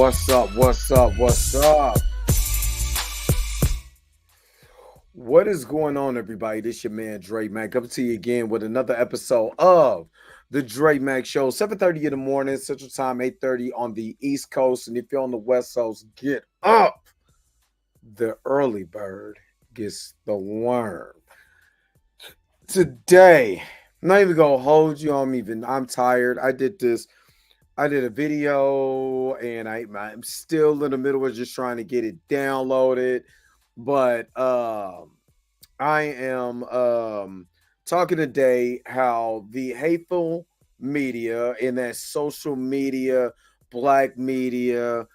What's up? What's up? What's up? What is going on, everybody? This your man Dre Mac coming to you again with another episode of the Dre Mac Show. 7:30 in the morning, Central Time, 8:30 on the East Coast. And if you're on the West Coast, get up. The early bird gets the worm. Today, I'm not even gonna hold you. I'm tired. I did a video and I'm still in the middle of just trying to get it downloaded. But I am talking today how the hateful media and that social media, black media,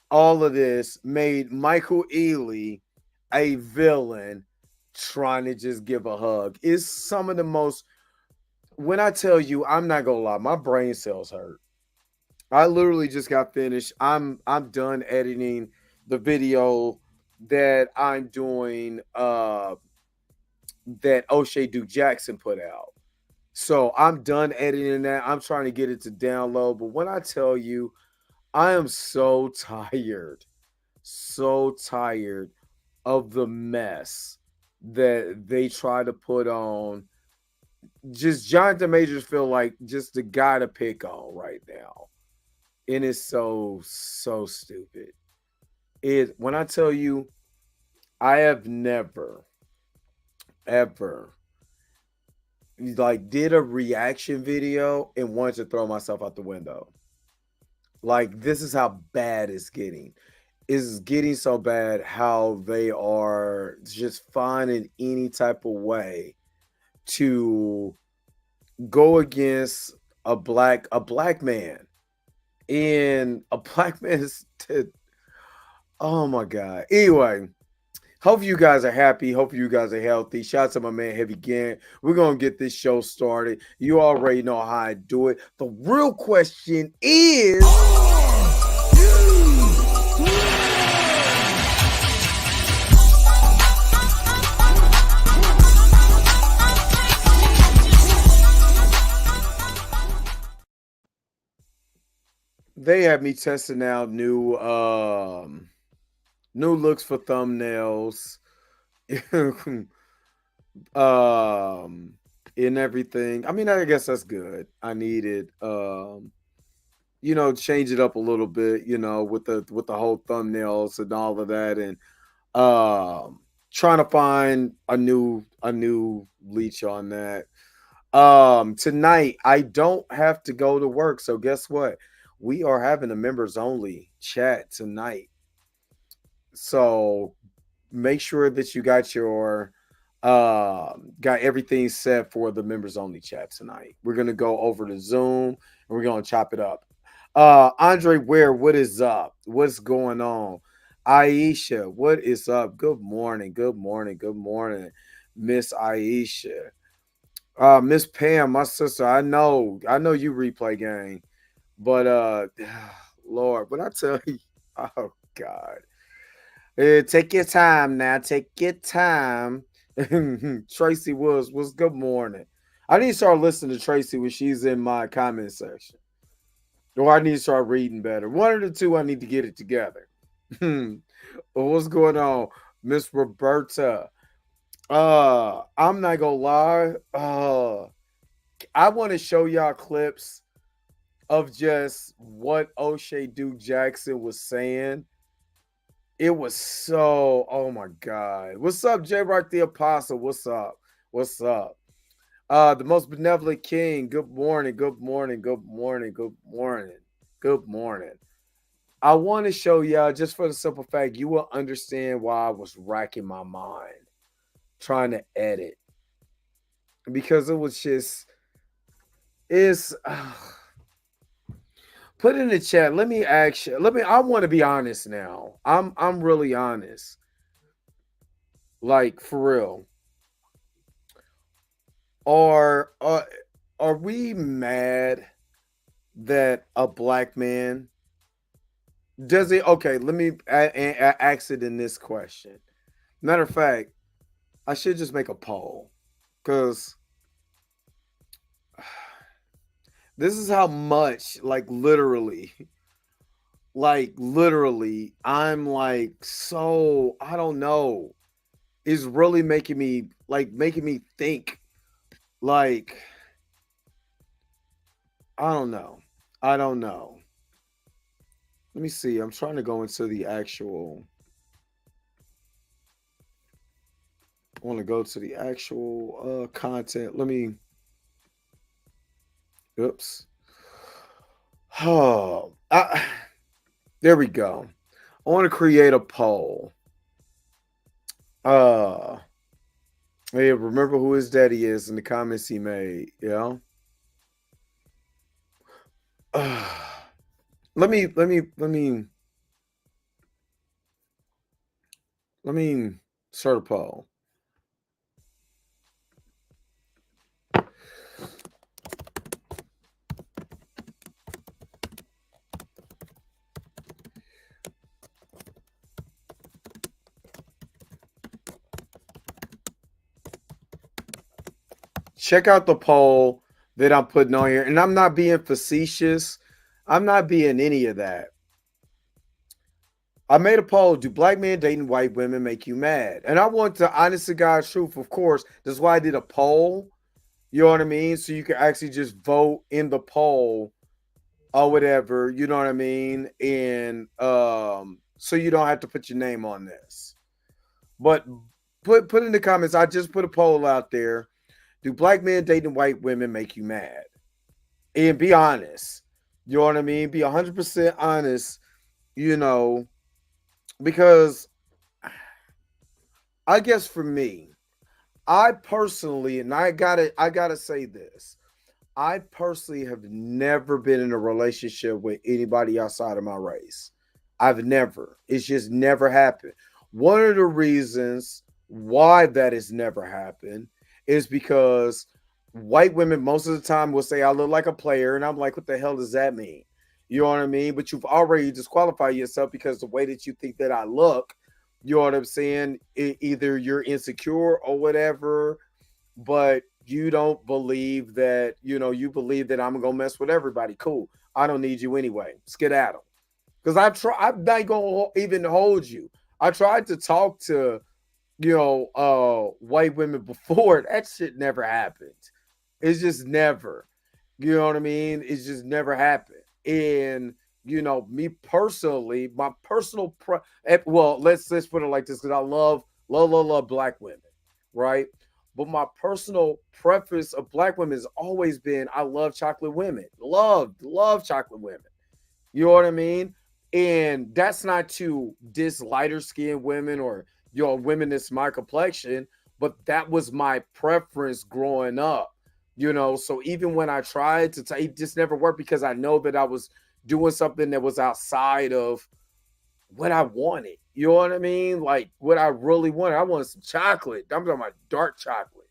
all of this made Michael Ealy a villain trying to just give a hug. It's some of the most, when I tell you, I'm not gonna lie, my brain cells hurt. I literally just got finished. I'm done editing the video that I'm doing that O'Shea Duke Jackson put out. So I'm done editing that. I'm trying to get it to download. But when I tell you, I am so tired of the mess that they try to put on. Just Jonathan Majors feel like just the guy to pick on right now. And it's so stupid. It when I tell you, I have never ever like did a reaction video and wanted to throw myself out the window. Like this is how bad it's getting. It's getting so bad how they are just finding any type of way to go against a black man. And a black man is oh my god. Anyway, hope you guys are happy. Hope you guys are healthy. Shout out to my man Heavy Gant. We're gonna get this show started. You already know how I do it. The real question is, they have me testing out new looks for thumbnails. um and everything. I mean, I guess that's good. I needed change it up a little bit, with the whole thumbnails and all of that, and trying to find a new leech on that. Tonight I don't have to go to work, so guess what? We are having a members only chat tonight. So make sure that you got everything set for the members only chat tonight. We're gonna go over to Zoom and we're gonna chop it up. Andre Ware, what is up? What's going on? Aisha, what is up? Good morning, good morning, good morning, Miss Aisha. Miss Pam, my sister, I know you replay game, but Lord, when I tell you, oh God. Take your time now. Take your time. Tracy was good morning. I need to start listening to Tracy when she's in my comment section. Or I need to start reading better. One of the two, I need to get it together. But what's going on, Miss Roberta? I'm not gonna lie. I want to show y'all clips of just what O'Shea Duke Jackson was saying. It was so, oh my God. What's up, J Rock the Apostle? What's up? What's up? The most benevolent king. Good morning. Good morning. Good morning. Good morning. Good morning. I want to show y'all just for the simple fact you will understand why I was racking my mind trying to edit. Because it was just it's put in the chat. Let me ask you. I want to be honest now. I'm really honest. Like for real. Are are we mad that a black man does it? Okay, let me ask it in this question. Matter of fact, I should just make a poll because this is how much, like literally, Like literally, I'm like, so I don't know. It's really making me think. Like, I don't know. I don't know. Let me see. I'm trying to go into the actual. I want to go to the actual content. Let me. Oops. Oh, there we go. I want to create a poll. Uh, hey, remember who his daddy is in the comments he made. Yeah. Let me start a poll. Check out the poll that I'm putting on here, and I'm not being facetious. I'm not being any of that. I made a poll. Do black men dating white women make you mad? And I want the honest to God truth, of course. That's why I did a poll. You know what I mean? So you can actually just vote in the poll or whatever. You know what I mean? And so you don't have to put your name on this. But put in the comments. I just put a poll out there. Do black men dating white women make you mad? And be honest. You know what I mean? Be 100% honest. You know, because I guess for me, I personally, and I gotta say this. I personally have never been in a relationship with anybody outside of my race. I've never. It's just never happened. One of the reasons why that has never happened is because white women most of the time will say I look like a player, and I'm like, what the hell does that mean? You know what I mean? But you've already disqualified yourself because the way that you think that I look, you know what I'm saying? Either you're insecure or whatever, but you don't believe that, you believe that I'm gonna mess with everybody. Cool. I don't need you anyway. Skedaddle. Because I'm not gonna even hold you. I tried to talk to, white women before. That shit never happened. It's just never. You know what I mean? It's just never happened. And me personally, my personal well, let's put it like this, because I love black women, right? But my personal preference of black women has always been I love chocolate women. Love chocolate women. You know what I mean? And that's not to diss lighter skinned women or women that's my complexion, but that was my preference growing up. So even when I tried to it just never worked because I know that I was doing something that was outside of what I wanted. You know what I mean? Like what I really wanted. I wanted some chocolate. I'm talking about dark chocolate.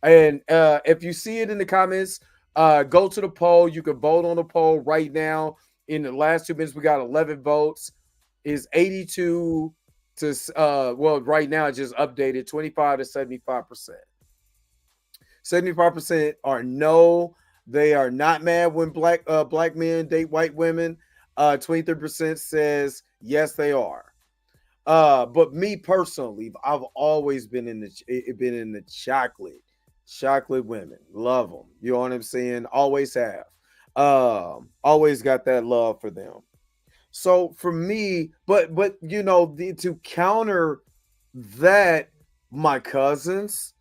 And if you see it in the comments, go to the poll. You can vote on the poll right now. In the last 2 minutes, we got 11 votes. Is 82 to well, right now it just updated 25 to 75%. 75% are no. They are not mad when black men date white women. 23% says yes, they are. But me personally, I've always been in the chocolate women. Love them. You know what I'm saying? Always have. Always got that love for them. So for me, but to counter that, my cousins,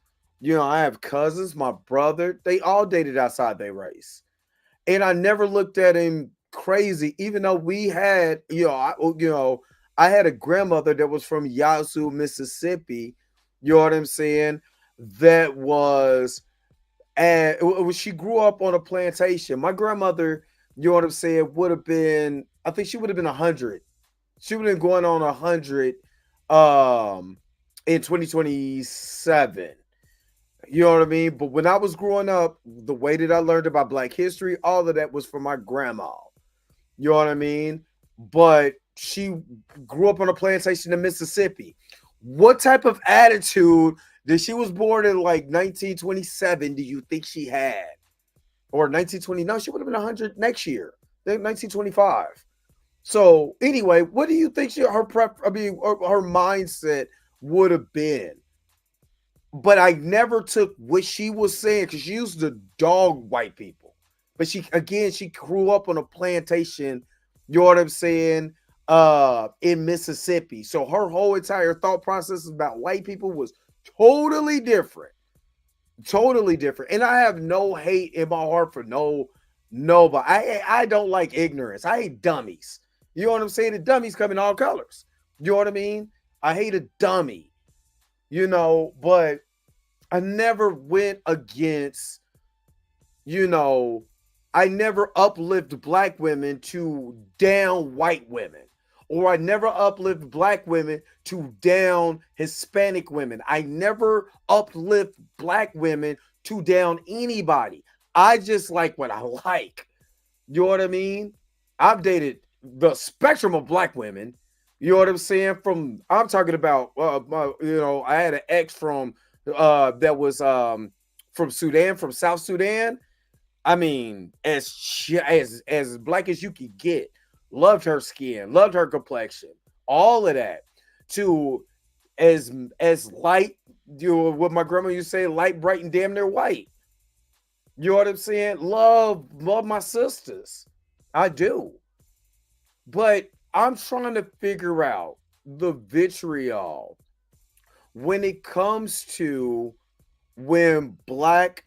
I have cousins, my brother, they all dated outside their race, and I never looked at him crazy, even though we had, I had a grandmother that was from Yazoo, Mississippi. You know what I'm saying? That was, and she grew up on a plantation. My grandmother, you know what I'm saying, would have been, I think she would have been 100. She would have been going on 100 um in 2027. You know what I mean? But when I was growing up, the way that I learned about Black history, all of that was from my grandma. You know what I mean? But she grew up on a plantation in Mississippi. What type of attitude that she was born in like 1927 do you think she had? Or 1920? No, she would have been 100 next year. 1925. So anyway, what do you think her mindset would have been? But I never took what she was saying because she used to dog white people. But she grew up on a plantation, you know what I'm saying, in Mississippi. So her whole entire thought process about white people was totally different. Totally different. And I have no hate in my heart for nobody. I don't like ignorance. I hate dummies. You know what I'm saying? The dummies come in all colors. You know what I mean? I hate a dummy, but I never went against, you know, I never uplift black women to down white women, or I never uplift black women to down Hispanic women. I never uplift black women to down anybody. I just like what I like. You know what I mean? I've dated the spectrum of black women. You know what I'm saying? I'm talking about, I had an ex that was from Sudan, from South Sudan. I mean, as black as you could get. Loved her skin, loved her complexion, all of that. To as light, what my grandma used to say, light, bright, and damn near white. You know what I'm saying? Love my sisters. I do. But I'm trying to figure out the vitriol when it comes to when black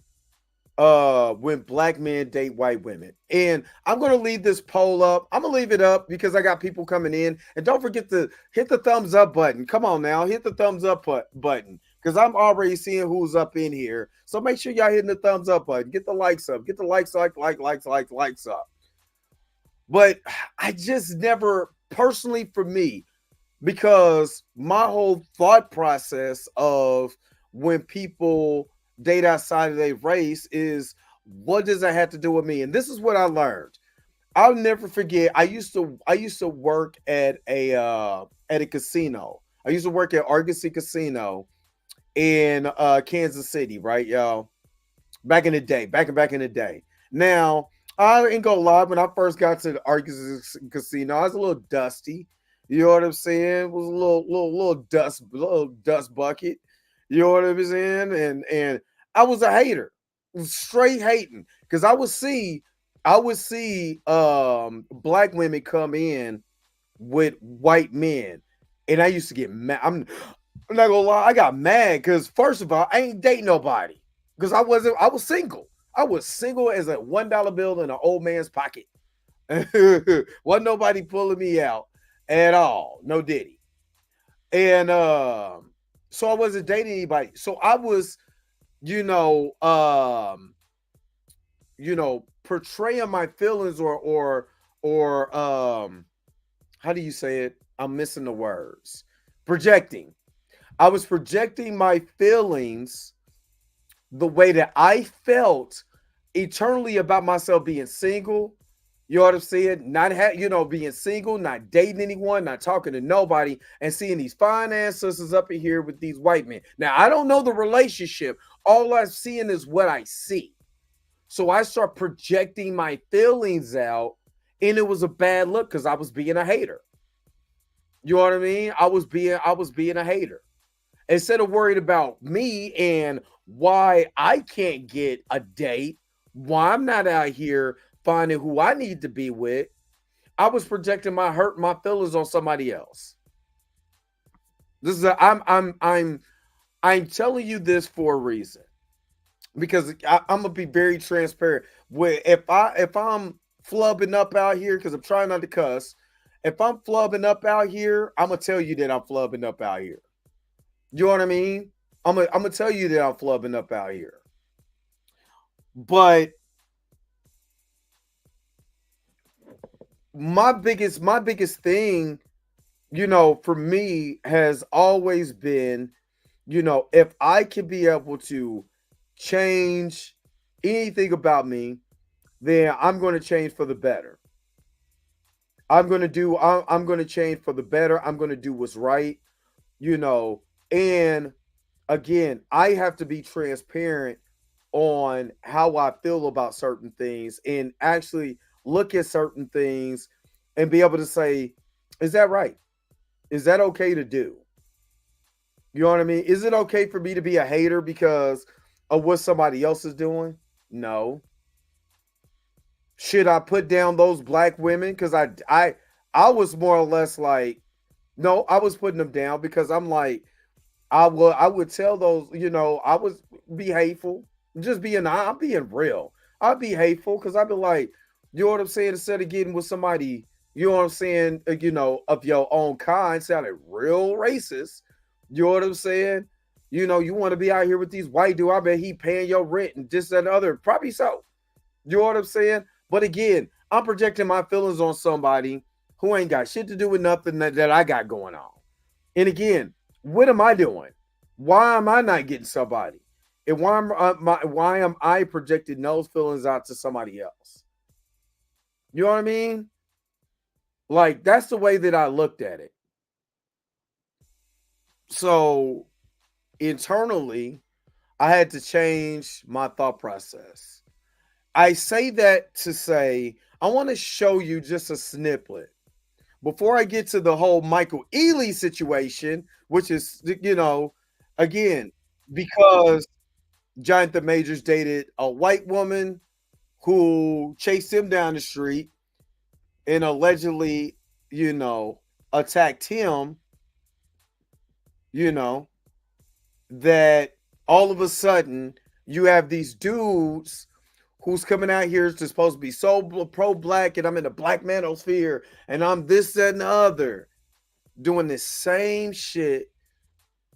men date white women. And I'm going to leave this poll up. I'm going to leave it up because I got people coming in. And don't forget to hit the thumbs up button. Come on now, hit the thumbs up button because I'm already seeing who's up in here. So make sure y'all hitting the thumbs up button. Get the likes up. Get the likes up. But I just never, personally for me, because my whole thought process of when people date outside of their race is, what does that have to do with me? And this is what I learned. I'll never forget. I used to work at a casino. I used to work at Argosy Casino in Kansas City, right, y'all? Back in the day, back in the day. Now, I ain't gonna lie, when I first got to the Arkansas Casino, I was a little dusty. You know what I'm saying? It was a little dust bucket. You know what I'm saying? And I was a hater, straight hating, because I would see black women come in with white men, and I used to get mad. I'm not gonna lie, I got mad because first of all, I ain't dating nobody because I was single. I was single as a $1 bill in an old man's pocket. Wasn't nobody pulling me out at all. No diddy. And so I wasn't dating anybody. So I was, you know, um, portraying my feelings or how do you say it? I'm missing the words. Projecting. I was projecting my feelings the way that I felt eternally about myself being single. You know what I'm saying? Being single, not dating anyone, not talking to nobody, and seeing these fine ass sisters up in here with these white men. Now, I don't know the relationship. All I'm seeing is what I see. So I start projecting my feelings out, and it was a bad look because I was being a hater. You know what I mean? I was being a hater. Instead of worried about me and why I can't get a date, why I'm not out here finding who I need to be with, I was projecting my feelings on somebody else. I'm telling you this for a reason because I'm gonna be very transparent. If I'm flubbing up out here because I'm trying not to cuss, if I'm flubbing up out here, I'm gonna tell you that I'm flubbing up out here. You know what I mean? I'm gonna tell you that I'm flubbing up out here. But my biggest thing, for me has always been, if I can be able to change anything about me, then I'm going to change for the better. I'm going to change for the better. I'm going to do what's right, you know. And again, I have to be transparent on how I feel about certain things and actually look at certain things and be able to say, is that right? Is that okay to do? You know what I mean? Is it okay for me to be a hater because of what somebody else is doing? No. Should I put down those black women? Because I was more or less like, no, I was putting them down because I'm like, I would tell those, I would be hateful. I'm being real. I'd be hateful because I'd be like, you know what I'm saying? Instead of getting with somebody, you know what I'm saying, of your own kind, sounded real racist. You know what I'm saying? You want to be out here with these white dudes. I bet he paying your rent and this, that, and other. Probably so. You know what I'm saying? But again, I'm projecting my feelings on somebody who ain't got shit to do with nothing that I got going on. And again, what am I doing? Why am I not getting somebody? And why am I projecting those feelings out to somebody else? You know what I mean? Like, that's the way that I looked at it. So internally, I had to change my thought process. I say that to say, I want to show you just a snippet before I get to the whole Michael Ealy situation, which is, again, because Jonathan Majors dated a white woman who chased him down the street and allegedly, attacked him, you know, that all of a sudden you have these dudes who's coming out here to supposed to be so pro-black, and I'm in the black manosphere, and I'm this, that, and the other, doing the same shit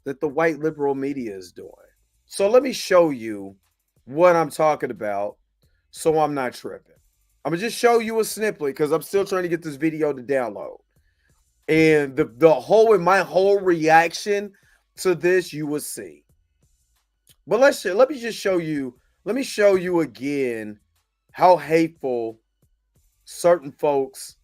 that the white liberal media is doing. So let me show you what I'm talking about so I'm not tripping. I'm going to just show you a snippet because I'm still trying to get this video to download. And my whole reaction to this, you will see. But let me just show you. Let me show you again how hateful certain folks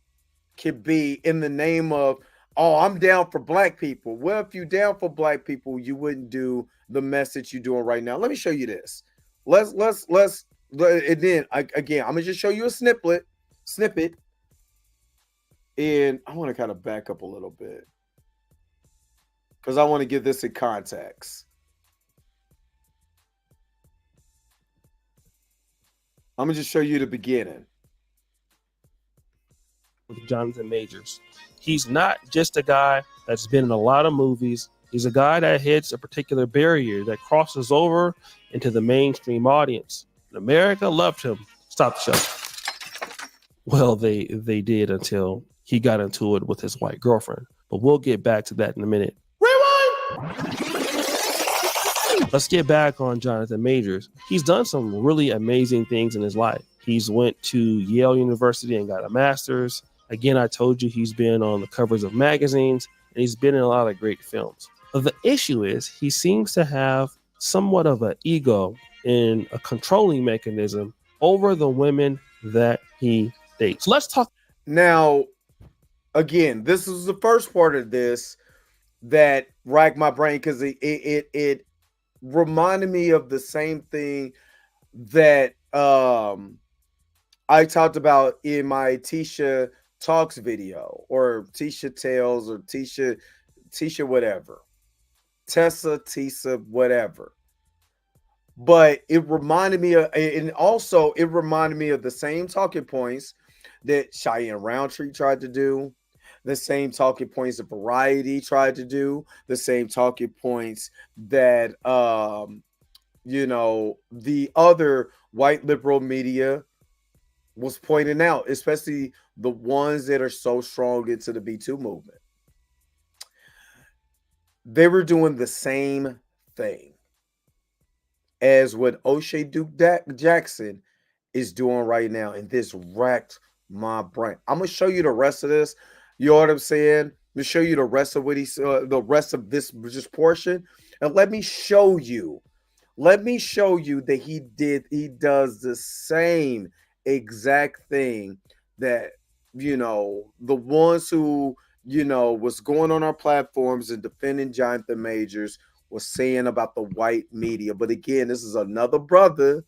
can be in the name of, oh, I'm down for black people. Well, if you're down for black people, you wouldn't do the message you're doing right now. Let me show you this. And then again, I'm gonna just show you a snippet, and I want to kind of back up a little bit because I want to give this in context. I'm gonna just show you the beginning. With Jonathan Majors, he's not just a guy that's been in a lot of movies. He's a guy that hits a particular barrier that crosses over into the mainstream audience. And America loved him. Stop the show. Well, they did until he got into it with his white girlfriend. But we'll get back to that in a minute. Rewind! Let's get back on Jonathan Majors. He's done some really amazing things in his life. He's went to Yale University and got a master's. Again, I told you he's been on the covers of magazines, and he's been in a lot of great films. But the issue is he seems to have somewhat of an ego and a controlling mechanism over the women that he dates. Let's talk. Now, again, this is the first part of this that racked my brain because it reminded me of the same thing that I talked about in my Tisha Talks video, or Tisha Tales, or Tisha whatever, Tisa whatever. But it reminded me of, and also it reminded me of the same talking points that Cheyenne Roundtree tried to do, the same talking points that Variety tried to do, the same talking points that the other white liberal media was pointing out, especially the ones that are so strong into the Me Too movement. They were doing the same thing as what O'Shea Duke Jackson is doing right now, and this racked my brain. I'm gonna show you the rest of this. You know what I'm saying? I'm gonna show you the rest of what the rest of this just portion, and let me show you that he does the same exact thing that the ones who was going on our platforms and defending Jonathan Majors was saying about the white media. But again, this is another brother,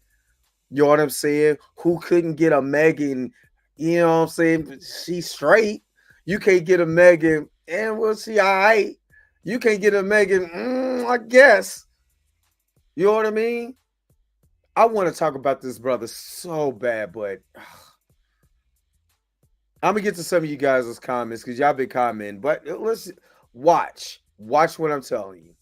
you know what I'm saying, who couldn't get a Megan You know what I'm saying? She's straight. You can't get a Megan, and well, she all right. You can't get a Megan, I guess. You know what I mean? I want to talk about this brother so bad, but I'm gonna get to some of you guys' comments because y'all been commenting. But let's watch what I'm telling you.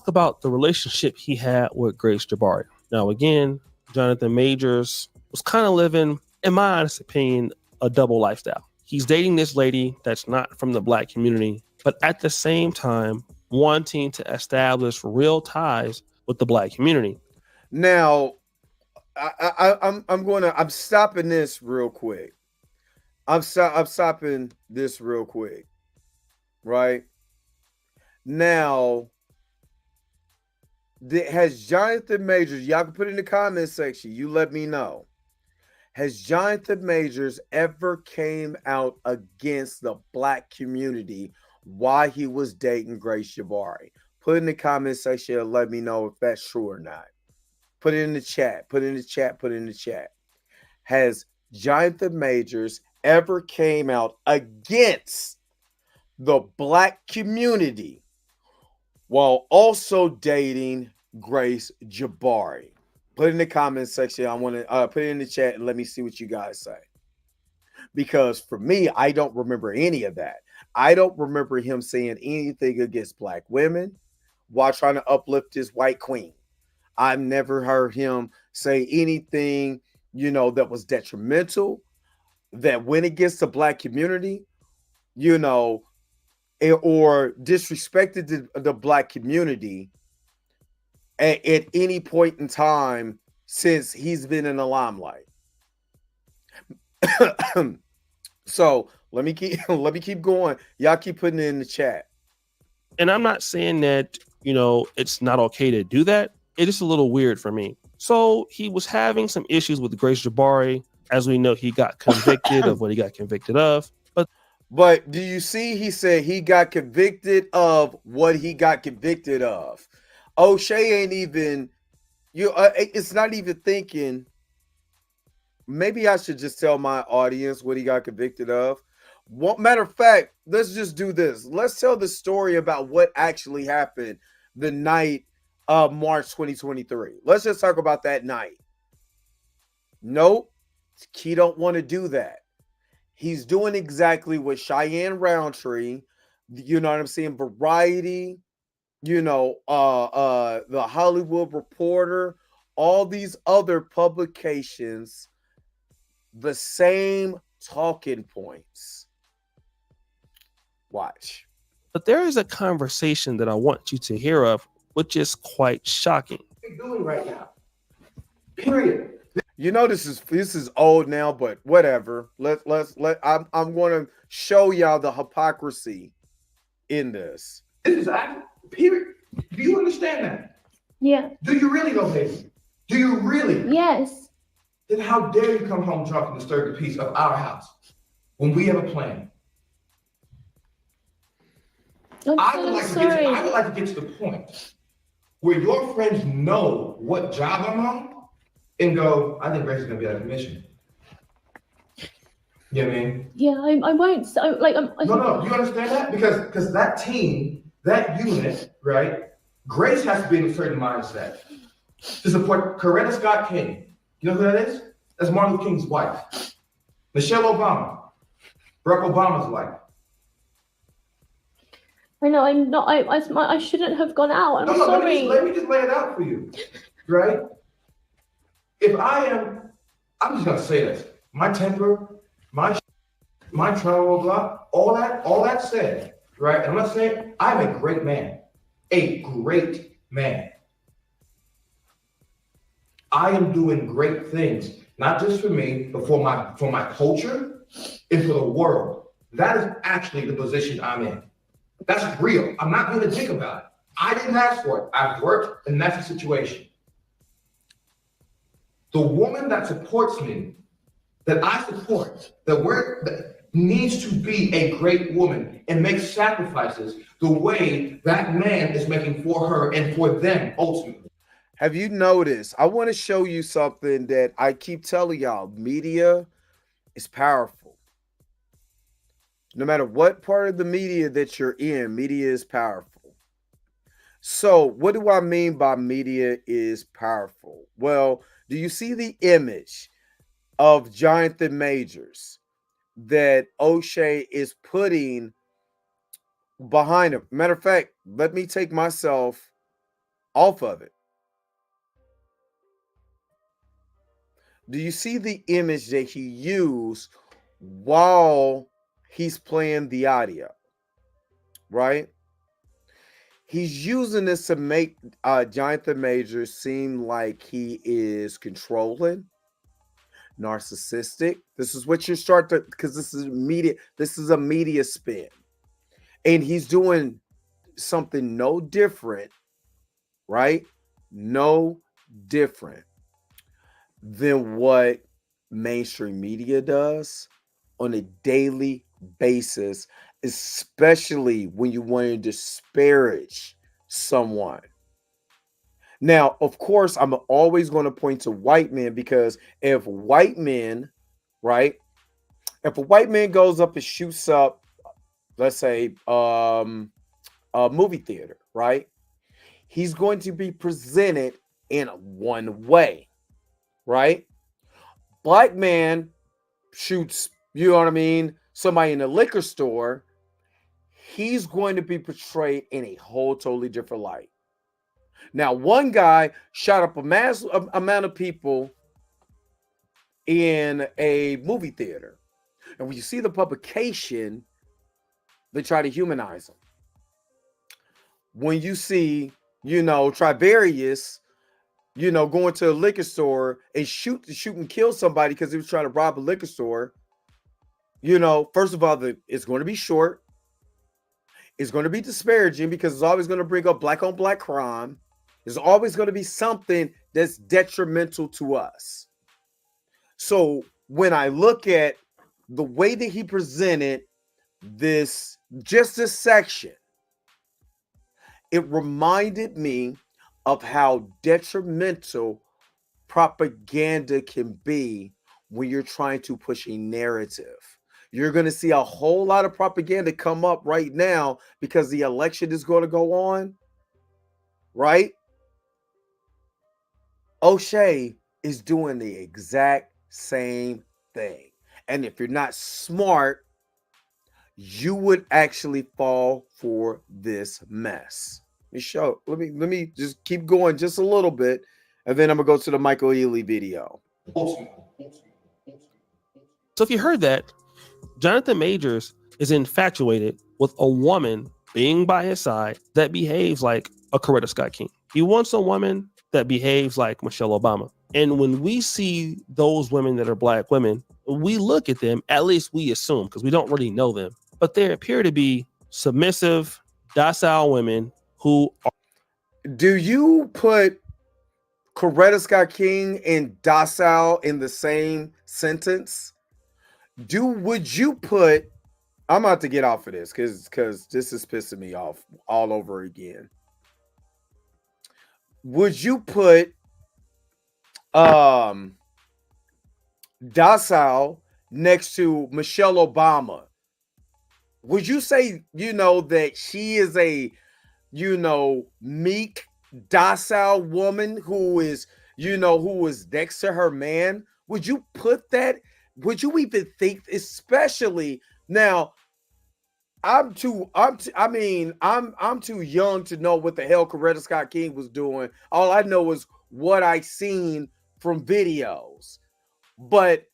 About the relationship he had with Grace Jabari. Now, again, Jonathan Majors was kind of living, in my honest opinion, a double lifestyle. He's dating this lady that's not from the Black community, but at the same time, wanting to establish real ties with the Black community. Now, I'm stopping this real quick. I'm stopping this real quick. Right now, has Jonathan Majors? Y'all can put it in the comment section. You let me know. Has Jonathan Majors ever came out against the Black community while he was dating Grace Jabari? Put it in the comment section and let me know if that's true or not. Put it in the chat. Put it in the chat. Put it in the chat. Has Jonathan Majors ever came out against the Black community while also dating Grace Jabari? Put it in the comment section. I want to put it in the chat and let me see what you guys say. Because for me, I don't remember any of that. I don't remember him saying anything against Black women while trying to uplift his white queen. I've never heard him say anything, that was detrimental, that went against the Black community, or disrespected the Black community at any point in time since he's been in the limelight. So let me keep going. Y'all keep putting it in the chat. And I'm not saying that, it's not okay to do that. It is a little weird for me. So he was having some issues with Grace Jabari. As we know, he got convicted of what he got convicted of. But do you see he said he got convicted of what he got convicted of? O'Shea ain't even, it's not even thinking, maybe I should just tell my audience what he got convicted of. Matter of fact, let's just do this. Let's tell the story about what actually happened the night of March 2023. Let's just talk about that night. Nope, he don't want to do that. He's doing exactly what Cheyenne Roundtree, you know what I'm saying, Variety, the Hollywood Reporter, all these other publications, the same talking points. Watch. But there is a conversation that I want you to hear of, which is quite shocking. What are you doing right now? Period. This is old now, but whatever. I'm going to show y'all the hypocrisy in this. This is actually, period. Do you understand that? Yeah. Do you really though, baby? Do you really? Yes. Then how dare you come home drunk and disturb the peace of our house when we have a plan? I would like to get to the point where your friends know what job I'm on and go, I think Grace is gonna be out of commission. You know what I mean? Yeah, I won't. No, you understand that? Because that team, that unit, right? Grace has to be in a certain mindset to support Coretta Scott King. You know who that is? That's Martin Luther King's wife. Michelle Obama, Barack Obama's wife. I know I'm not. I shouldn't have gone out. I'm sorry. Let me just lay it out for you, right? If I'm just gonna say this. My temper, my travel block, all that said, right? And I'm not saying I'm a great man, I am doing great things, not just for me, but for my culture and for the world. That is actually the position I'm in. That's real. I'm not being a dick about it. I didn't ask for it. I've worked, and that's the situation. The woman that supports me, that I support, that needs to be a great woman and make sacrifices the way that man is making for her and for them ultimately. Have you noticed? I want to show you something that I keep telling y'all. Media is powerful. No matter what part of the media that you're in, media is powerful. So, what do I mean by media is powerful? Well, do you see the image of Jonathan Majors that O'Shea is putting behind him? Matter of fact, let me take myself off of it. Do you see the image that he used while he's playing the audio? Right? He's using this to make Jonathan Majors seem like he is controlling, narcissistic. This is what you start to, because this is media. This is a media spin, and he's doing something no different, right? No different than what mainstream media does on a daily basis, especially when you want to disparage someone. Now, of course, I'm always going to point to white men, because if white men, right, if a white man goes up and shoots up, let's say, a movie theater, right, he's going to be presented in one way, right? Black man shoots, you know what I mean, somebody in a liquor store, he's going to be portrayed in a whole totally different light. Now, one guy shot up a mass amount of people in a movie theater, and when you see the publication, they try to humanize him. When you see, Triberius, going to a liquor store and shoot and kill somebody because he was trying to rob a liquor store, first of all, it's going to be short. It's going to be disparaging, because it's always going to bring up black on black crime. There's always going to be something that's detrimental to us. So when I look at the way that he presented this section, it reminded me of how detrimental propaganda can be when you're trying to push a narrative. You're going to see a whole lot of propaganda come up right now because the election is going to go on, right? O'Shea is doing the exact same thing. And if you're not smart, you would actually fall for this mess. Let me just keep going just a little bit, and then I'm gonna go to the Michael Ealy video. So if you heard that, Jonathan Majors is infatuated with a woman being by his side that behaves like a Coretta Scott King. He wants a woman that behaves like Michelle Obama. And when we see those women that are black women, we look at them, at least we assume, because we don't really know them, but they appear to be submissive, docile women who are. Do you put Coretta Scott King and docile in the same sentence? Would you put, I'm about to get off of this because this is pissing me off all over again. Would you put docile next to Michelle Obama? Would you say, that she is a, meek, docile woman who is next to her man? Would you put that? Would you even think, especially now? I'm too young to know what the hell Coretta Scott King was doing. All I know is what I seen from videos. But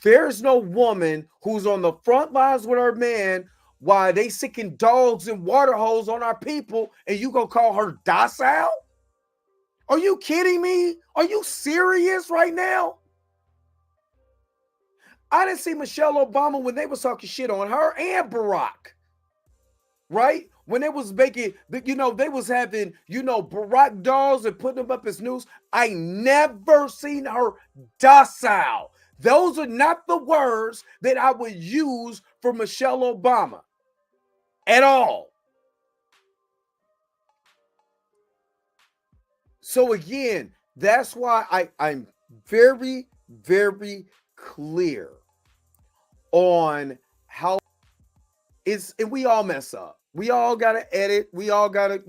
there's no woman who's on the front lines with her man while they sicking dogs and water holes on our people, and you gonna call her docile? Are you kidding me? Are you serious right now? I didn't see Michelle Obama when they was talking shit on her and Barack, right? When they was making, they was having, Barack dolls and putting them up as news. I never seen her docile. Those are not the words that I would use for Michelle Obama at all. So again, that's why I'm very, very clear on how it's, and we all mess up. We all gotta edit. We all gotta,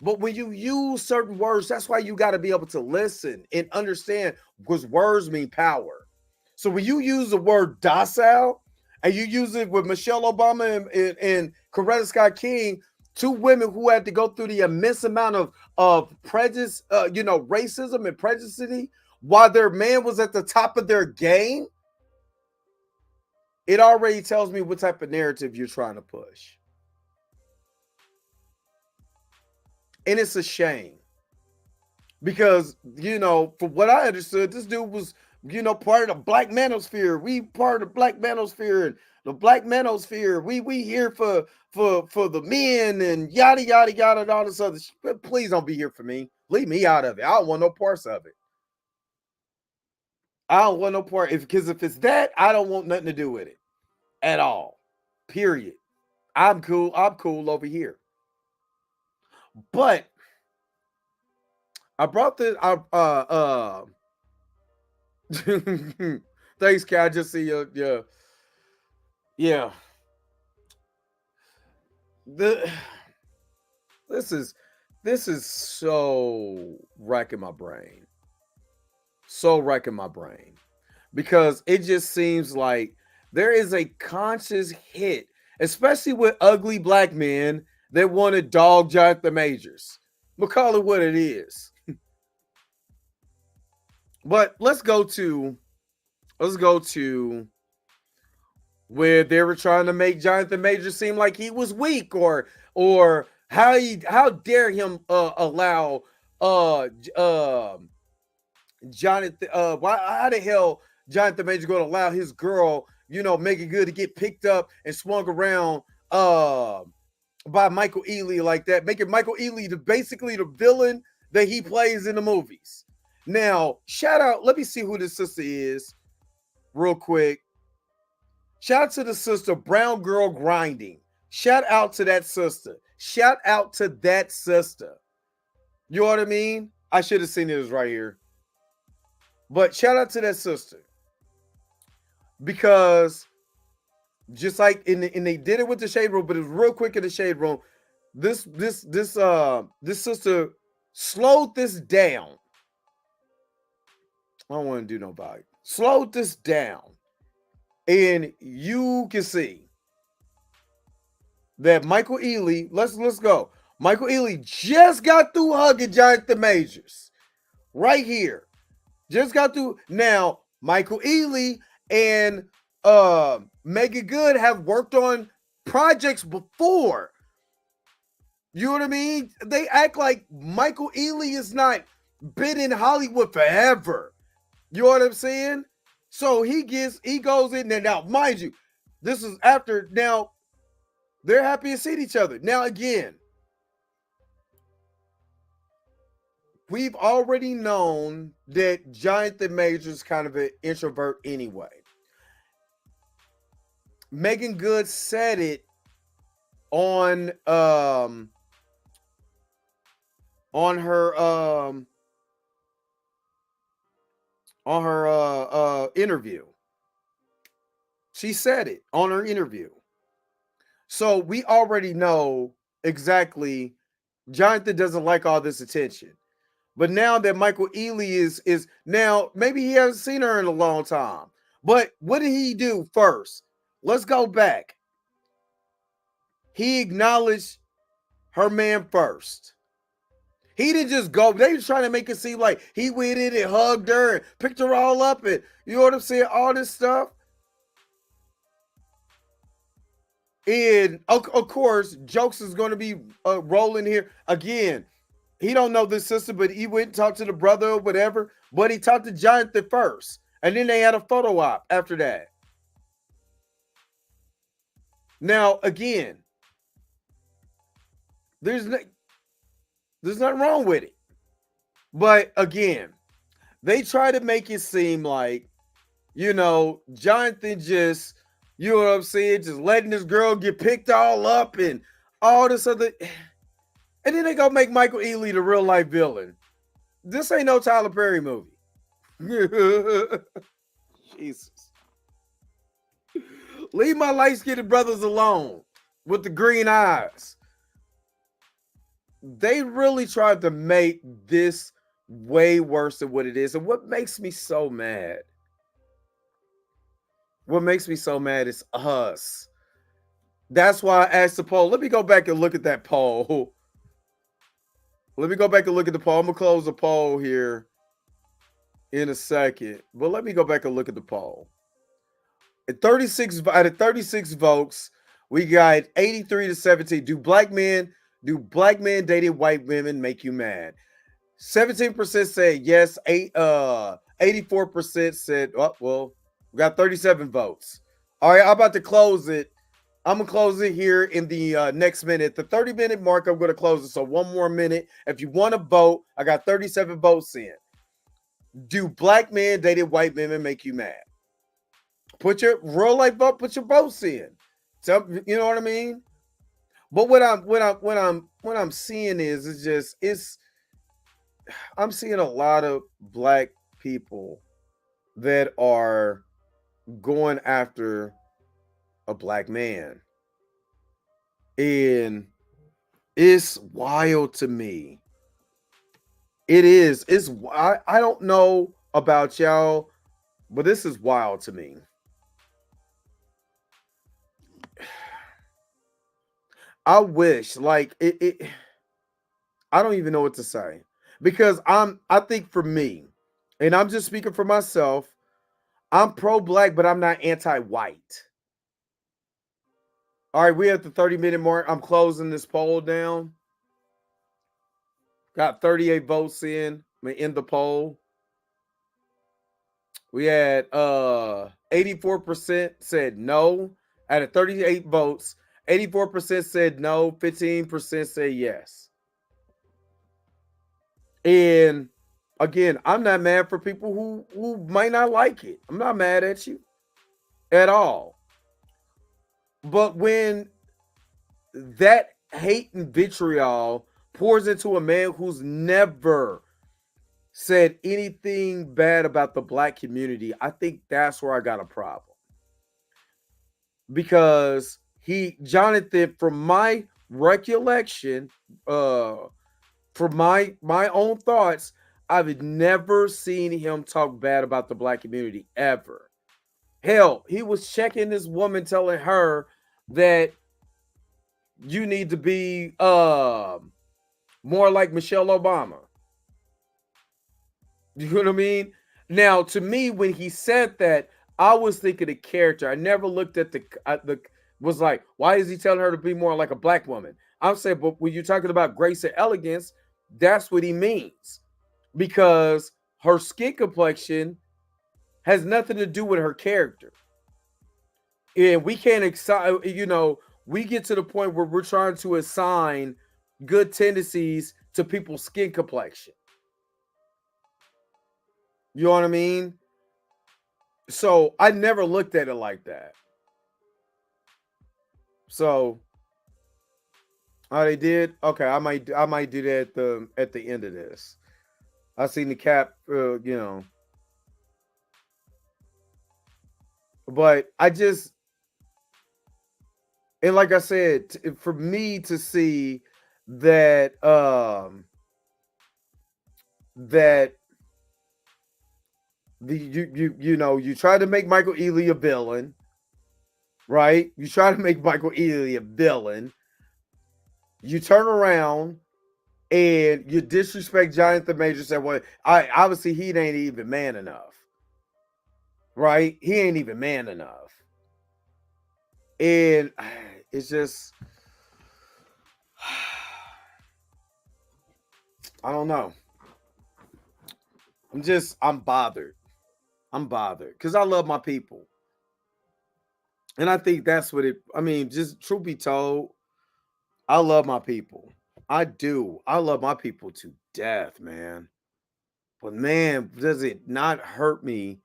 but when you use certain words, that's why you gotta be able to listen and understand, because words mean power. So when you use the word docile and you use it with Michelle Obama and Coretta Scott King, two women who had to go through the immense amount of prejudice, racism and prejudice, while their man was at the top of their game, it already tells me what type of narrative you're trying to push. And it's a shame because, from what I understood, this dude was, part of the Black Manosphere. We part of the Black Manosphere, and the Black Manosphere. We here for the men and yada, yada, yada, and all this other shit. Please don't be here for me. Leave me out of it. I don't want no parts of it. I don't want no part. Because if it's that, I don't want nothing to do with it at all. Period. I'm cool. I'm cool over here. But I brought this. Thanks, Kat. I just see your yeah. This is so racking my brain. So racking my brain. Because it just seems like there is a conscious hit, especially with ugly black men that want to dog Jonathan Majors. We'll call it what it is. But let's go to where they were trying to make Jonathan Majors seem like he was weak, or how dare him allow Jonathan how the hell Jonathan Majors going to allow his girl, Megan Good, to get picked up and swung around by Michael Ealy like that, making Michael Ealy basically the villain that he plays in the movies. Now, shout out, let me see who this sister is real quick. Shout out to the sister, Brown Girl Grinding. Shout out to that sister. Shout out to that sister. You know what I mean? I should have seen it right here. But shout out to that sister. Because just like and they did it with the Shade Room, but it was real quick in the Shade Room. This sister slowed this down. I don't want to do no value. Slowed this down. And you can see that Michael Ealy, let's go. Michael Ealy just got through hugging Jonathan Majors. Right here. Just got through. Now, Michael Ealy and Megan Good have worked on projects before. You know what I mean? They act like Michael Ealy has not been in Hollywood forever. You know what I'm saying? So he goes in there. Now, mind you, this is after, now they're happy to see each other. Now, again, we've already known that Jonathan Majors is kind of an introvert anyway. Megan Good said it on her interview. She said it on her interview. So we already know exactly Jonathan doesn't like all this attention. But now that Michael Ealy is now, maybe he hasn't seen her in a long time. But what did he do first? Let's go back. He acknowledged her man first. He didn't just go. They were trying to make it seem like he went in and hugged her and picked her all up and, you know what I'm saying, all this stuff. And of course, jokes is going to be rolling here. Again, he don't know this sister, but he went and talked to the brother or whatever. But he talked to Jonathan first. And then they had a photo op after that. Now, again, there's nothing wrong with it. But again, they try to make it seem like, Jonathan just, you know what I'm saying, just letting this girl get picked all up and all this other. And then they go make Michael Ealy the real life villain. This ain't no Tyler Perry movie. Jesus. Leave my light-skinned brothers alone with the green eyes. They really tried to make this way worse than what it is. And what makes me so mad? What makes me so mad is us. That's why I asked the poll. Let me go back and look at that poll. Let me go back and look at the poll. I'm going to close the poll here in a second. But let me go back and look at the poll. At 36, out of 36 votes, we got 83 to 17. Do black men dating white women make you mad? 17% said yes. 84% said, oh, well, we got 37 votes. All right, I'm about to close it. I'm going to close it here in the next minute. The 30-minute mark, I'm going to close it. So one more minute. If you want to vote, I got 37 votes in. Do black men dating white women make you mad? Put your real life vote, put your votes in. So, you know what I mean? But what I'm seeing is I'm seeing a lot of black people that are going after a black man. And it's wild to me. It is. I don't know about y'all, but this is wild to me. I wish, like it I don't even know what to say. Because I think for me, and I'm just speaking for myself, I'm pro-black, but I'm not anti-white. All right, we at the 30-minute mark. I'm closing this poll down. Got 38 votes in. I'm gonna end the poll. We had 84% said no. Out of 38 votes, 84% said no, 15% said yes. And again, I'm not mad for people who might not like it. I'm not mad at you at all. But when that hate and vitriol pours into a man who's never said anything bad about the black community, I think that's where I got a problem. Because Jonathan, from my recollection, from my own thoughts, I've never seen him talk bad about the black community ever. Hell, he was checking this woman, telling her that you need to be more like Michelle Obama. You know what I mean? Now, to me, when he said that, I was thinking of character. I never looked at was like, why is he telling her to be more like a black woman? I'm saying, but when you're talking about grace and elegance, that's what he means. Because her skin complexion has nothing to do with her character. And we can't we get to the point where we're trying to assign good tendencies to people's skin complexion. You know what I mean? So I never looked at it like that. So, oh, they did? Okay, I might do that at the end of this. I seen the cap, but I just, and like I said, for me to see that you try to make Michael Ealy a villain, right? You try to make Michael Ealy a villain. You turn around and you disrespect Jonathan Majors. Said, well, obviously he ain't even man enough, right? He ain't even man enough, and it's just, I don't know. I'm bothered. I'm bothered because I love my people. And I think that's what just truth be told, I love my people. I do. I love my people to death, man. But man, does it not hurt me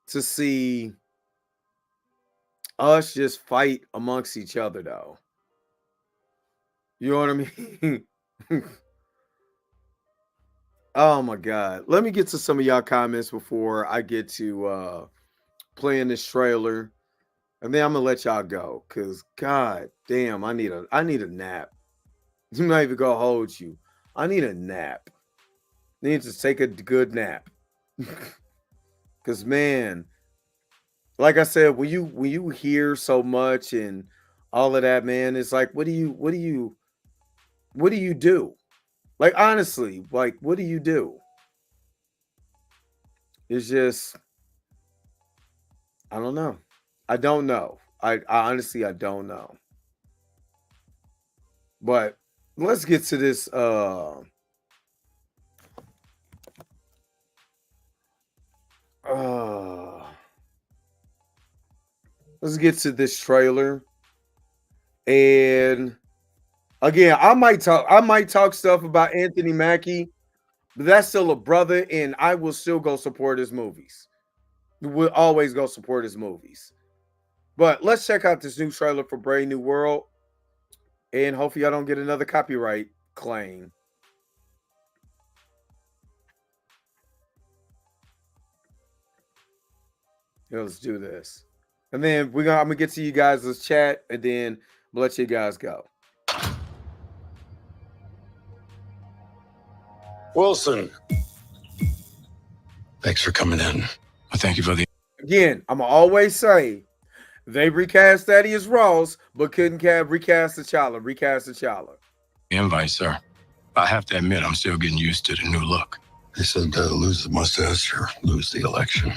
to see us just fight amongst each other, though? You know what I mean? Oh my God. Let me get to some of y'all comments before I get to playing this trailer. And then I'm gonna let y'all go because god damn, I need a nap. I'm not even gonna hold you. I need a nap. I need to take a good nap. Cause man, like I said, when you hear so much and all of that, man, it's like, what do you do? Like honestly, like what do you do? It's just I don't know. I don't know. I honestly I don't know. But let's get to this let's get to this trailer. And again, I might talk stuff about Anthony Mackie, but that's still a brother, and I will still go support his movies. We'll always go support his movies. But let's check out this new trailer for Brave New World. And hopefully I don't get another copyright claim. Yeah, let's do this. And then I'm gonna get to you guys' chat and then we'll let you guys go. Wilson. Thanks for coming in. Thank you for the... Again, I'm gonna always say they recast Thaddeus Ross, but couldn't recast T'Challa. invite, sir. I have to admit, I'm still getting used to the new look. They said lose the mustache or lose the election.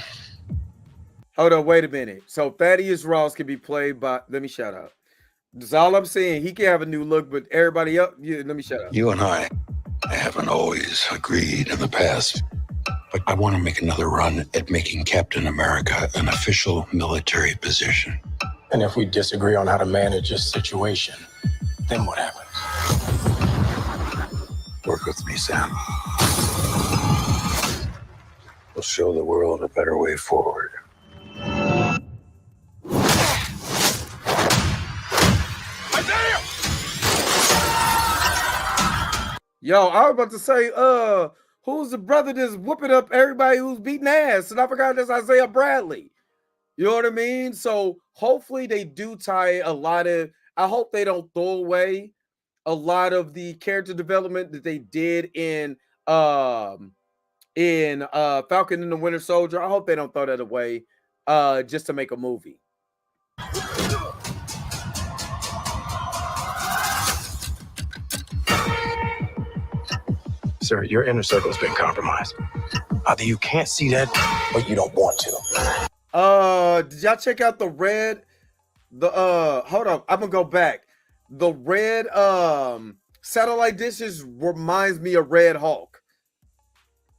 Hold on, wait a minute. So Thaddeus Ross can be played by... Let me shut up. That's all I'm saying. He can have a new look, but everybody else... Yeah, let me shut up. You and I haven't always agreed in the past, but I want to make another run at making Captain America an official military position. And if we disagree on how to manage this situation, then what happens? Work with me, Sam. We'll show the world a better way forward. Yo, I was about to say, who's the brother that's whooping up everybody who's beating ass? And I forgot that's Isaiah Bradley. You know what I mean? So hopefully they do tie a lot of... I hope they don't throw away a lot of the character development that they did in Falcon and the Winter Soldier. I hope they don't throw that away just to make a movie. Sir, your inner circle's been compromised. Either you can't see that or you don't want to. Did y'all check out the red? Hold on, I'm gonna go back. The red satellite dishes reminds me of Red Hulk.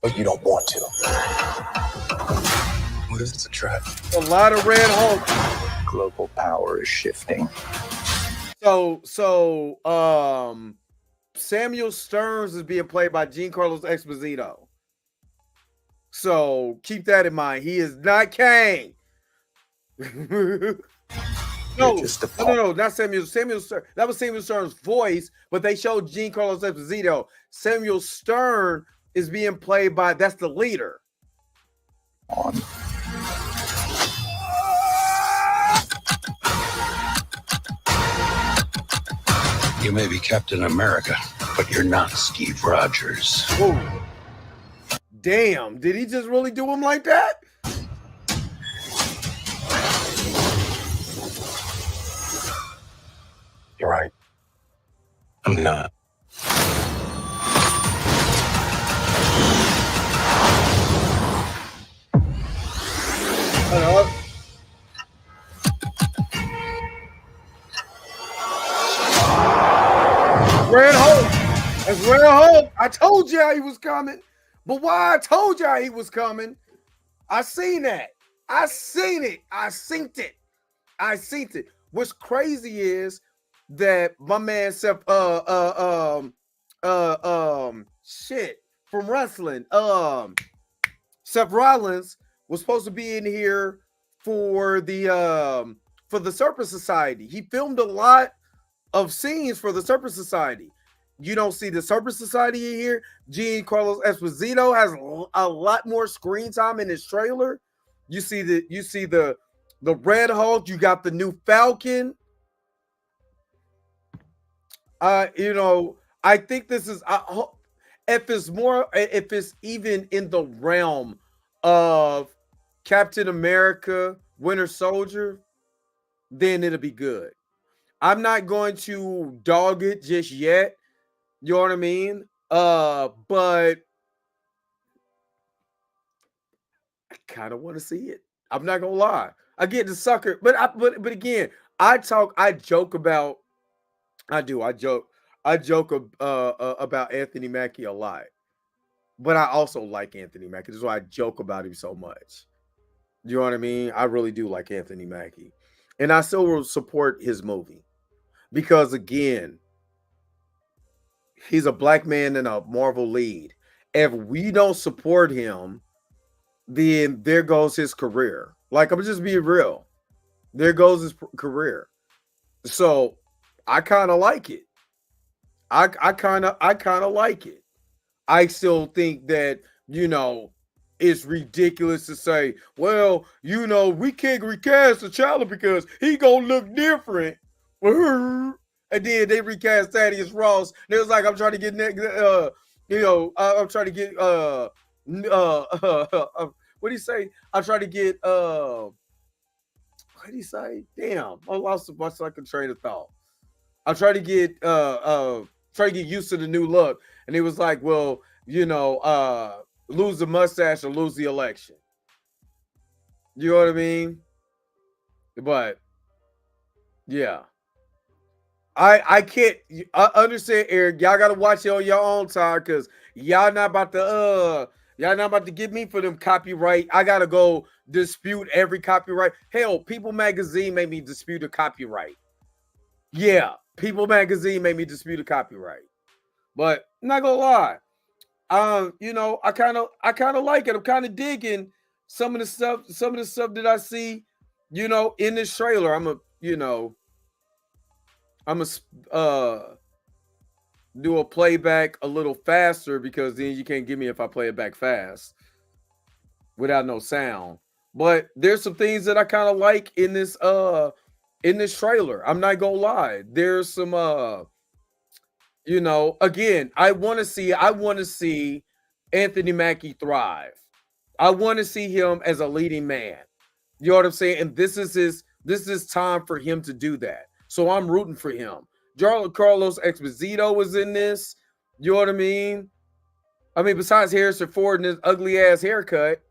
But you don't want to. What is this, a trap? A lot of Red Hulk. Global power is shifting. So Samuel Stearns is being played by Giancarlo Esposito. So keep that in mind. He is not Kang. No, not Samuel. Samuel Stern. That was Samuel Stern's voice, but they showed Giancarlo Esposito. Samuel Stern is being played by, that's the leader. You may be Captain America, but you're not Steve Rogers. Whoa. Damn, did he just really do him like that? You're right. I'm not. Hello. Red Hulk. That's Red Hulk. I told y'all he was coming. But why I told y'all he was coming, I seen that. I seen it. I synced it. I synced it. What's crazy is that my man Seth shit from wrestling, Seth Rollins was supposed to be in here for the Serpent Society. He filmed a lot of scenes for the Serpent Society. You don't see the Serpent Society in here. Giancarlo Esposito has a lot more screen time in his trailer. You see the The Red Hulk, you got the new Falcon. You know, I think this is if it's even in the realm of Captain America, Winter Soldier, then it'll be good. I'm not going to dog it just yet. You know what I mean? But I kind of want to see it. I'm not gonna lie. I get the sucker, but again, I joke about. I do. I joke about Anthony Mackie a lot, but I also like Anthony Mackie. This is why I joke about him so much. You know what I mean? I really do like Anthony Mackie, and I still will support his movie because, again, he's a black man in a Marvel lead. If we don't support him, then there goes his career. Like, I'm just being real. There goes his career. So I kind of like it. I kind of like it. I still think that, you know, it's ridiculous to say, well, you know, we can't recast T'Challa because he gonna look different. And then they recast Thaddeus Ross. And it was like, I'm trying to get, you know, I'm trying to get, what do you say? I'm trying to get, what do you say? Damn, I lost my second train of thought. I'm trying to get used to the new look. And he was like, well, you know, lose the mustache or lose the election. You know what I mean? But yeah. I can't understand, Eric. Y'all gotta watch it on your own time because y'all not about to get me for them copyright. I gotta go dispute every copyright. Hell, People Magazine made me dispute a copyright. Yeah, People Magazine made me dispute a copyright. But I'm not gonna lie. You know, I kind of like it. I'm kind of digging some of the stuff that I see, you know, in this trailer. I'm gonna do a playback a little faster because then you can't get me if I play it back fast without no sound. But there's some things that I kind of like in this trailer. I'm not gonna lie. There's some you know, again, I want to see Anthony Mackie thrive. I want to see him as a leading man. You know what I'm saying? And this is time for him to do that. So I'm rooting for him. Carlos Esposito was in this. You know what I mean? Besides Harrison Ford and his ugly ass haircut,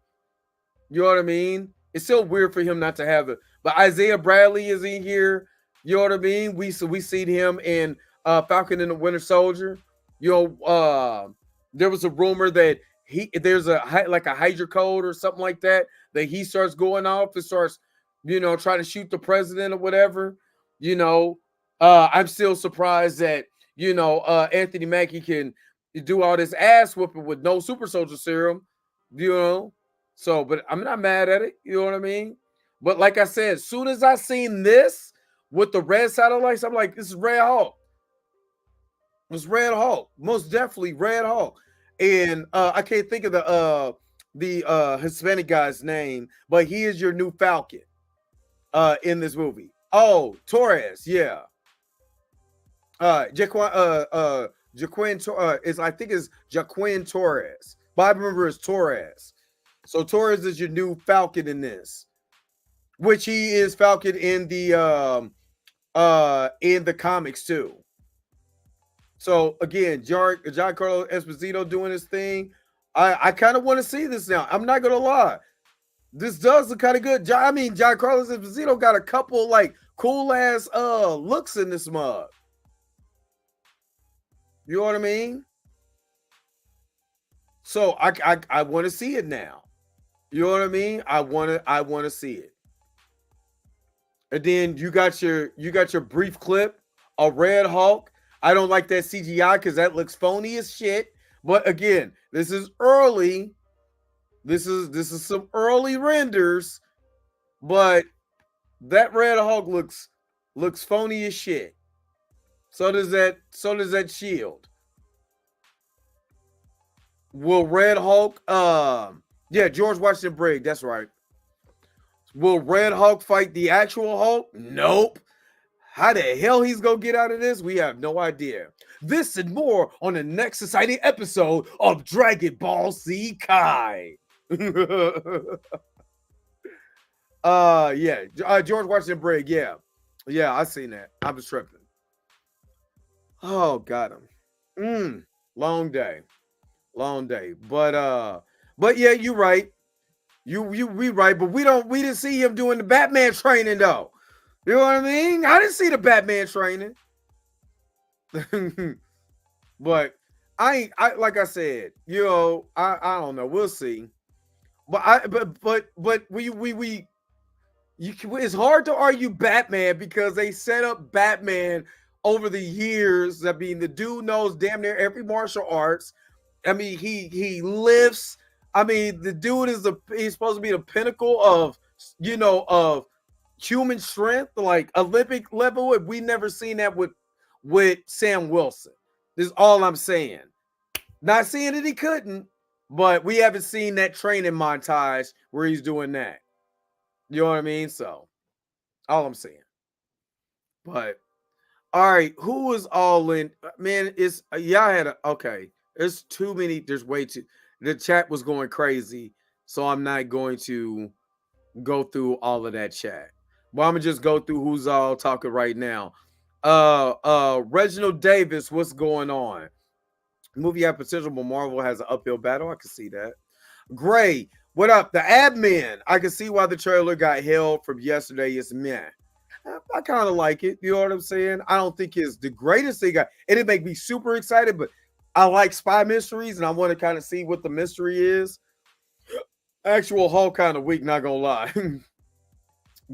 you know what I mean? It's still weird for him not to have it. But Isaiah Bradley is in here. You know what I mean? We seen him in Falcon and the Winter Soldier. You know, there was a rumor that there's a Hydra code or something like that he starts going off and starts, you know, trying to shoot the president or whatever. You know, I'm still surprised that, you know, Anthony Mackie can do all this ass whooping with no super soldier serum, you know. So, but I'm not mad at it. You know what I mean? But like I said, as soon as I seen this with the red satellites, I'm like, this is Red Hulk. It's Red Hulk, most definitely Red Hulk. And I can't think of the Hispanic guy's name, but he is your new Falcon in this movie. Oh, Torres, yeah. Jaquin is, I think it's Jaquin Torres, but I remember it's Torres. So Torres is your new Falcon in this, which he is Falcon in the comics too. So again, Giancarlo Esposito doing his thing. I kind of want to see this now. I'm not gonna lie. This does look kind of good. Giancarlo Esposito got a couple like cool ass looks in this mug. You know what I mean? So I want to see it now. You know what I mean? I want to see it. And then you got your brief clip of Red Hulk. I don't like that CGI because that looks phony as shit. But again, this is early. This is some early renders, but that Red Hulk looks phony as shit. So does that Shield. Will Red Hulk? Yeah, George Washington Briggs. That's right. Will Red Hulk fight the actual Hulk? Nope. How the hell he's gonna get out of this? We have no idea. This and more on the next exciting episode of Dragon Ball Z Kai. George Washington Briggs, yeah, I seen that. I was tripping. Oh, got him. Long day, but yeah, you're right. We right, but we didn't see him doing the Batman training though. You know what I mean? I didn't see the Batman training. But I like I said, you know, I don't know. We'll see. But it's hard to argue Batman because they set up Batman over the years. I mean, the dude knows damn near every martial arts. I mean, he lifts. I mean, the dude he's supposed to be the pinnacle of, you know, of human strength, like Olympic level. We never seen that with Sam Wilson. This is all I'm saying. Not saying that he couldn't, but we haven't seen that training montage where he's doing that. You know what I mean? So, all I'm saying. But, all right, who is all in? Man, it's y'all had okay. There's too many. There's way too. The chat was going crazy, so I'm not going to go through all of that chat. But I'm gonna just go through who's all talking right now. Reginald Davis, what's going on? Movie had potential, but Marvel has an uphill battle. I can see that. Gray, what up? The admin. I can see why the trailer got held from yesterday. It's meh. I kind of like it. You know what I'm saying? I don't think it's the greatest thing. It'd make me super excited, but I like spy mysteries, and I want to kind of see what the mystery is. Actual Hulk kind of weak, not gonna lie.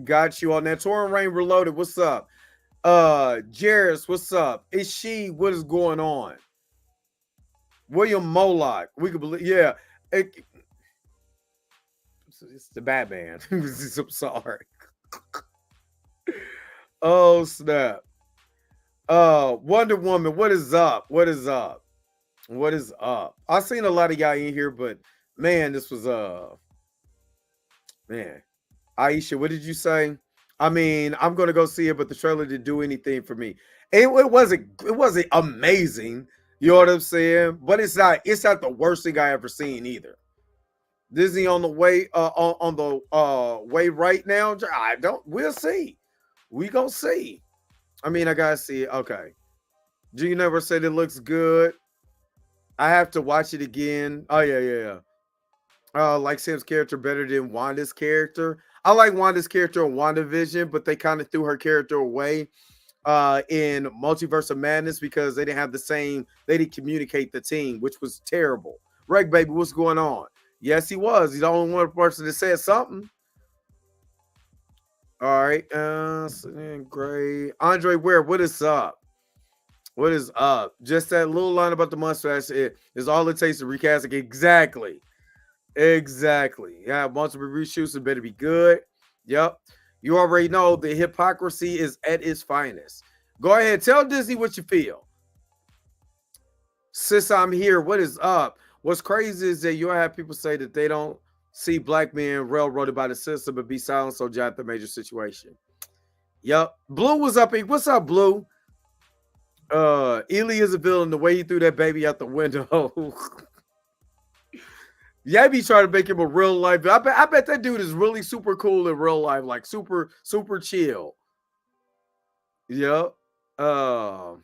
Got you on that. Torrent Rain Reloaded. What's up? Jairus, what's up? Is she? What is going on? William Moloch. We could believe, yeah. It's the Batman. I'm sorry. Oh, snap. Wonder Woman, what is up? What is up? What is up? I've seen a lot of y'all in here, but man, this was man. Aisha, what did you say? I mean, I'm gonna go see it, but the trailer didn't do anything for me. It wasn't amazing, you know what I'm saying? But it's not the worst thing I ever seen either. Disney on the way on the way right now. We'll see. We gonna see. I mean, I gotta see it. Okay. G never said it looks good. I have to watch it again. Oh, yeah. Like Sam's character better than Wanda's character. I like Wanda's character in WandaVision, but they kind of threw her character away in Multiverse of Madness because they didn't communicate the team, which was terrible. Reg Baby, what's going on? Yes, he was. He's the only one person that said something. All right. Great. Andre Ware, what is up? What is up? Just that little line about the mustache is all it takes to recast it. Exactly. Yeah, multiple reshoots, it better be good. Yep. You already know the hypocrisy is at its finest. Go ahead. Tell Disney what you feel. Sis, I'm here. What is up? What's crazy is that you have people say that they don't see black men railroaded by the system but be silent so jack the major situation. Yep. Blue was up here. What's up, Blue? Ealy is a villain. The way he threw that baby out the window. Yeah, be trying to make him a real life. I bet that dude is really super cool in real life, like super chill. Yep. A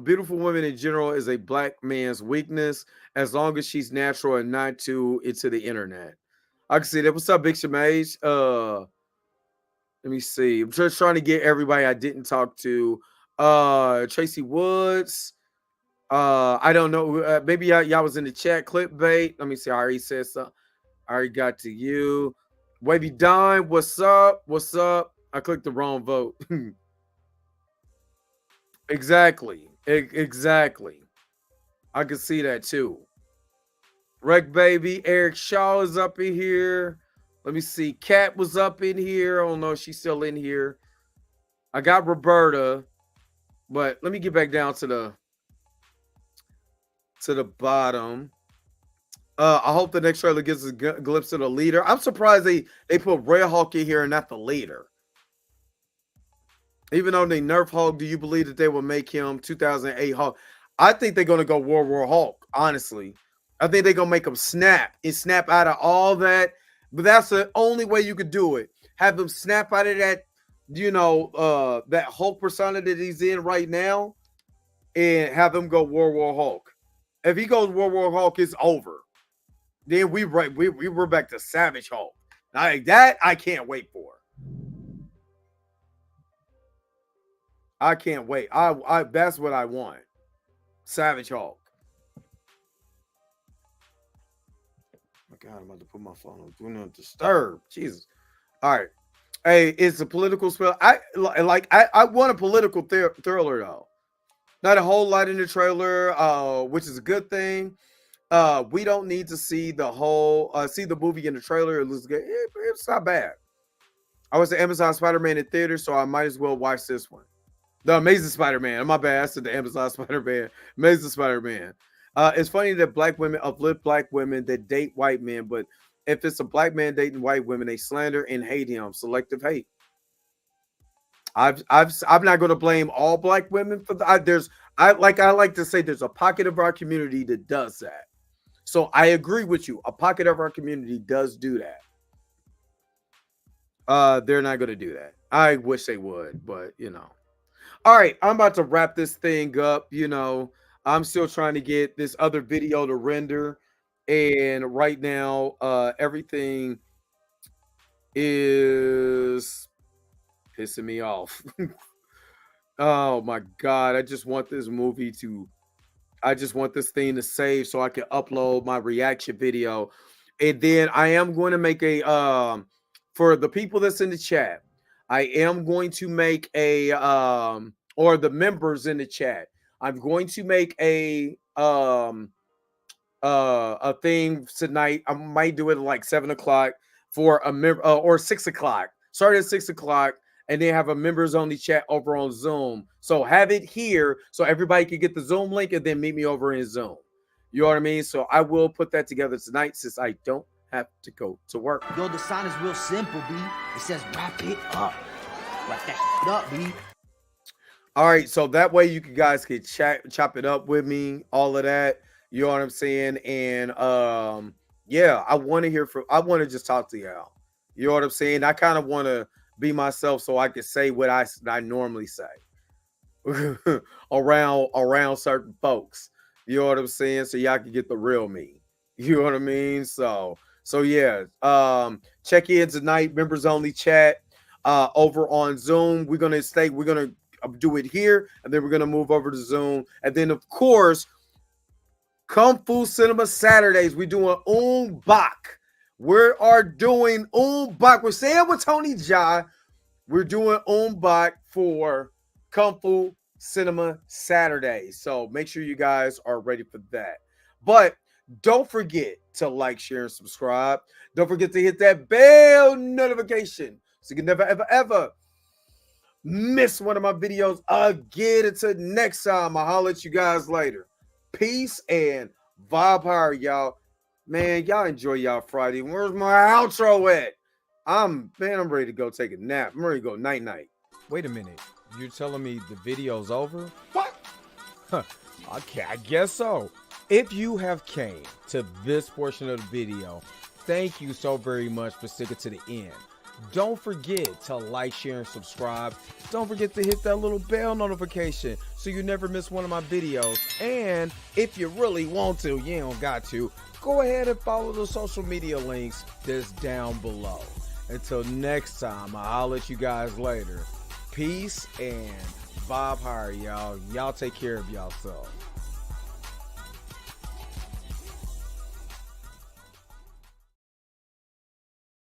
beautiful woman in general is a black man's weakness as long as she's natural and not too into the internet. I can see that. What's up, Big Shamage? Let me see. I'm just trying to get everybody I didn't talk to. Tracy Woods. I don't know. Maybe y'all was in the chat. Clickbait. Let me see. I already said something. I already got to you. Wavy Dime. What's up? What's up? I clicked the wrong vote. Exactly. I can see that too. Wreck Baby. Eric Shaw is up in here. Let me see. Kat was up in here. I don't know if she's still in here. I got Roberta. But let me get back down to the bottom. I hope the next trailer gives us a glimpse of the leader. I'm surprised they put Red Hulk in here and not the leader. Even though they nerf Hulk, do you believe that they will make him 2008 Hulk? I think they're going to go World War Hulk, honestly. I think they're going to make him snap out of all that. But that's the only way you could do it. Have him snap out of that, that Hulk persona that he's in right now and have him go World War Hulk. If he goes World War Hulk, it's over. Then we're back to Savage Hulk. Like that, I can't wait for. I can't wait. I that's what I want. Savage Hulk. Oh God, I'm about to put my phone on Do Not Disturb. Jesus. All right. Hey, it's a political spell. I want a political thriller though. Not a whole lot in the trailer, which is a good thing. We don't need to see the whole see the movie in the trailer. It looks good. It's not bad. I was at Amazon Spider-Man in theater, so I might as well watch this one. The Amazing Spider-Man. My bad. I said the Amazon Spider-Man. Amazing Spider-Man. It's funny that black women uplift black women that date white men, but if it's a black man dating white women, they slander and hate him. Selective hate. I'm not going to blame all black women for that. I like to say there's a pocket of our community that does that. So I agree with you. A pocket of our community does do that. They're not going to do that. I wish they would, but All right, I'm about to wrap this thing up. I'm still trying to get this other video to render. And right now, everything is pissing me off. Oh my God. I just want this thing to save so I can upload my reaction video. And then I am going to make for the people that's in the chat, I am going to make or the members in the chat, I'm going to make a thing tonight. I might do it at like 7 o'clock for a member or 6 o'clock. Start at 6 o'clock and then have a members only chat over on Zoom. So have it here so everybody can get the Zoom link and then meet me over in Zoom. You know what I mean? So I will put that together tonight since I don't have to go to work. Yo, the sign is real simple, B. It says wrap it up. Wrap that up, B. All right, so that way you guys can chop it up with me, all of that. You know what I'm saying? And yeah, I want to just talk to y'all. You know what I'm saying? I kind of want to be myself so I can say what I normally say around certain folks. You know what I'm saying? So y'all can get the real me. You know what I mean? So yeah. Check in tonight, members only chat over on Zoom. We're gonna do it here, and then we're gonna move over to Zoom, and then of course, Kung Fu Cinema Saturdays. We're doing Bak. We are doing Bak. We're saying with Tony Jaa. We're doing Bak for Kung Fu Cinema Saturdays. So make sure you guys are ready for that. But don't forget to like, share, and subscribe. Don't forget to hit that bell notification so you can never, ever, ever miss one of my videos again. Until next time, I'll holler at you guys later. Peace and vibe higher, y'all. Man, y'all enjoy y'all Friday. Where's my outro at? I'm ready to go take a nap. I'm ready to go night-night. Wait a minute. You're telling me the video's over? What? Okay, I guess so. If you have came to this portion of the video, thank you so very much for sticking to the end. Don't forget to like, share, and subscribe. Don't forget to hit that little bell notification so you never miss one of my videos. And if you really want to, you don't got to, go ahead and follow the social media links that's down below. Until next time, I'll let you guys later. Peace and vibe higher, y'all. Y'all take care of yourself.